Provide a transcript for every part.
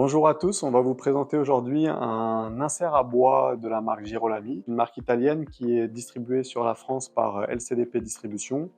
Bonjour à tous, on va vous présenter aujourd'hui un insert à bois de la marque Girolami, une marque italienne qui est distribuée sur la France par LCDP Distribution.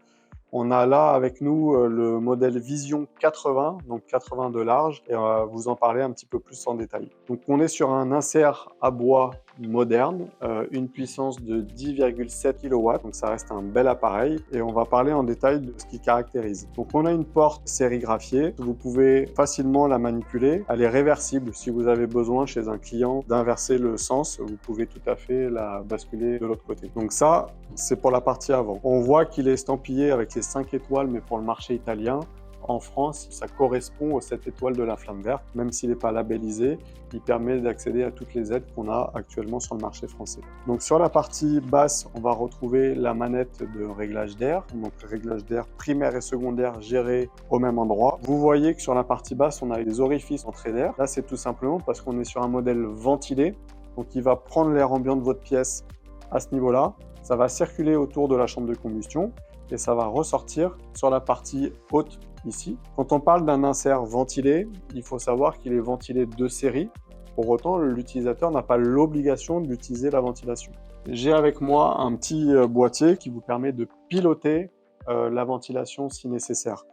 On a là avec nous le modèle Vision 80, donc 80 de large, et on va vous en parler un petit peu plus en détail. Donc on est sur un insert à bois moderne, une puissance de 10,7 kW, donc ça reste un bel appareil, et on va parler en détail de ce qui caractérise. Donc on a une porte sérigraphiée, vous pouvez facilement la manipuler, elle est réversible si vous avez besoin chez un client d'inverser le sens, vous pouvez tout à fait la basculer de l'autre côté. Donc ça, c'est pour la partie avant. On voit qu'il est estampillé avec les 5 étoiles, mais pour le marché italien. En France, ça correspond aux 7 étoiles de la flamme verte, même s'il n'est pas labellisé, il permet d'accéder à toutes les aides qu'on a actuellement sur le marché français. Donc sur la partie basse, on va retrouver la manette de réglage d'air, donc réglage d'air primaire et secondaire géré au même endroit. Vous voyez que sur la partie basse, on a les orifices d'entrée d'air. Là, c'est tout simplement parce qu'on est sur un modèle ventilé, donc il va prendre l'air ambiant de votre pièce à ce niveau-là. Ça va circuler autour de la chambre de combustion et ça va ressortir sur la partie haute ici. Quand on parle d'un insert ventilé, il faut savoir qu'il est ventilé de série. Pour autant, l'utilisateur n'a pas l'obligation d'utiliser la ventilation. J'ai avec moi un petit boîtier qui vous permet de piloter la ventilation si nécessaire.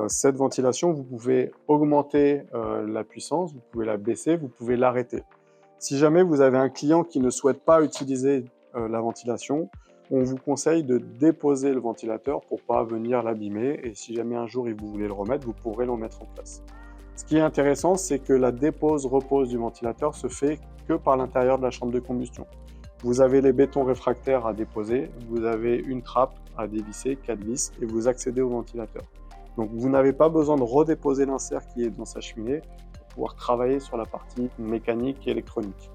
Cette ventilation, vous pouvez augmenter la puissance, vous pouvez la baisser, vous pouvez l'arrêter. Si jamais vous avez un client qui ne souhaite pas utiliser la ventilation, on vous conseille de déposer le ventilateur pour ne pas venir l'abîmer, et si jamais un jour vous voulez le remettre, vous pourrez le mettre en place. Ce qui est intéressant, c'est que la dépose-repose du ventilateur se fait que par l'intérieur de la chambre de combustion. Vous avez les bétons réfractaires à déposer, vous avez une trappe à dévisser, 4 vis, et vous accédez au ventilateur. Donc vous n'avez pas besoin de redéposer l'insert qui est dans sa cheminée pour pouvoir travailler sur la partie mécanique et électronique.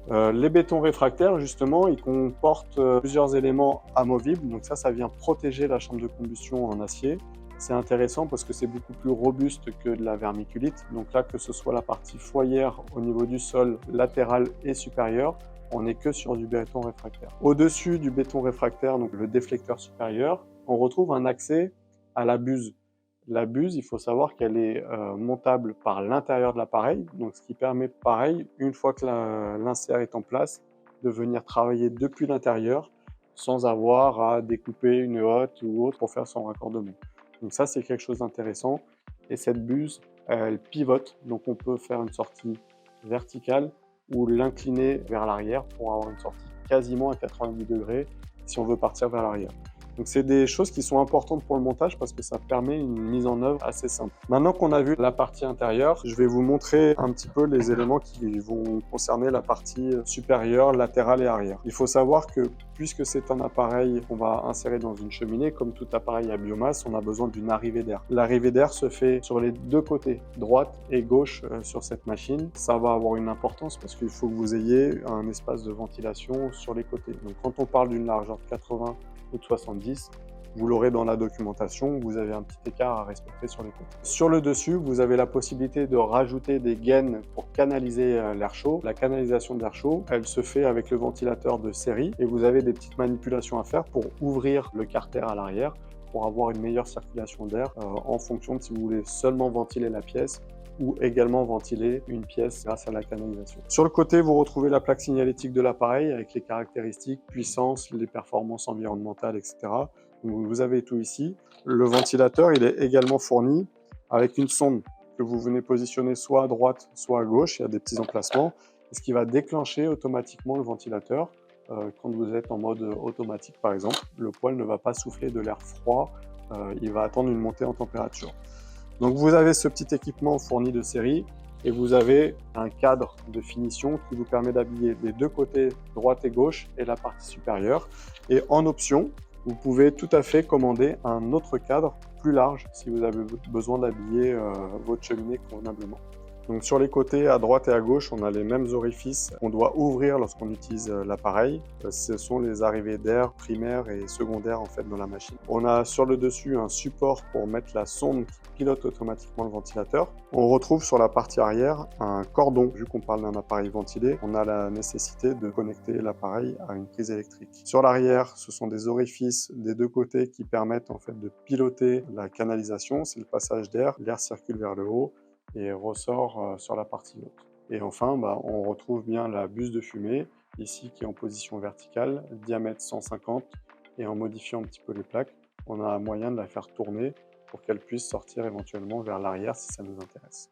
Les bétons réfractaires, justement, ils comportent plusieurs éléments amovibles. Donc ça vient protéger la chambre de combustion en acier. C'est intéressant parce que c'est beaucoup plus robuste que de la vermiculite. Donc là, que ce soit la partie foyer au niveau du sol, latéral et supérieur, on n'est que sur du béton réfractaire. Au-dessus du béton réfractaire, donc le déflecteur supérieur, on retrouve un accès à la buse. La buse, il faut savoir qu'elle est montable par l'intérieur de l'appareil, donc ce qui permet, pareil, une fois que l'insert est en place, de venir travailler depuis l'intérieur sans avoir à découper une hotte ou autre pour faire son raccordement. Donc ça, c'est quelque chose d'intéressant. Et cette buse, elle pivote, donc on peut faire une sortie verticale ou l'incliner vers l'arrière pour avoir une sortie quasiment à 90 degrés si on veut partir vers l'arrière. Donc c'est des choses qui sont importantes pour le montage parce que ça permet une mise en œuvre assez simple. Maintenant qu'on a vu la partie intérieure, je vais vous montrer un petit peu les éléments qui vont concerner la partie supérieure, latérale et arrière. Il faut savoir que puisque c'est un appareil qu'on va insérer dans une cheminée, comme tout appareil à biomasse, on a besoin d'une arrivée d'air. L'arrivée d'air se fait sur les deux côtés, droite et gauche sur cette machine. Ça va avoir une importance parce qu'il faut que vous ayez un espace de ventilation sur les côtés. Donc quand on parle d'une largeur de 80 ou de 70, vous l'aurez dans la documentation, vous avez un petit écart à respecter sur les côtés. Sur le dessus, vous avez la possibilité de rajouter des gaines pour canaliser l'air chaud. La canalisation d'air chaud, elle se fait avec le ventilateur de série et vous avez des petites manipulations à faire pour ouvrir le carter à l'arrière pour avoir une meilleure circulation d'air en fonction de si vous voulez seulement ventiler la pièce ou également ventiler une pièce grâce à la canalisation. Sur le côté, vous retrouvez la plaque signalétique de l'appareil avec les caractéristiques, puissance, les performances environnementales, etc. Donc vous avez tout ici. Le ventilateur, il est également fourni avec une sonde que vous venez positionner soit à droite, soit à gauche. Il y a des petits emplacements, ce qui va déclencher automatiquement le ventilateur. Quand vous êtes en mode automatique, par exemple, le poêle ne va pas souffler de l'air froid, il va attendre une montée en température. Donc vous avez ce petit équipement fourni de série et vous avez un cadre de finition qui vous permet d'habiller les deux côtés, droite et gauche, et la partie supérieure. Et en option, vous pouvez tout à fait commander un autre cadre plus large si vous avez besoin d'habiller votre cheminée convenablement. Donc sur les côtés, à droite et à gauche, on a les mêmes orifices qu'on doit ouvrir lorsqu'on utilise l'appareil. Ce sont les arrivées d'air primaire et secondaire en fait dans la machine. On a sur le dessus un support pour mettre la sonde qui pilote automatiquement le ventilateur. On retrouve sur la partie arrière un cordon. Vu qu'on parle d'un appareil ventilé, on a la nécessité de connecter l'appareil à une prise électrique. Sur l'arrière, ce sont des orifices des deux côtés qui permettent en fait de piloter la canalisation. C'est le passage d'air. L'air circule vers le haut. et ressort sur la partie haute. Et enfin, on retrouve bien la buse de fumée, ici qui est en position verticale, diamètre 150, et en modifiant un petit peu les plaques, on a moyen de la faire tourner pour qu'elle puisse sortir éventuellement vers l'arrière si ça nous intéresse.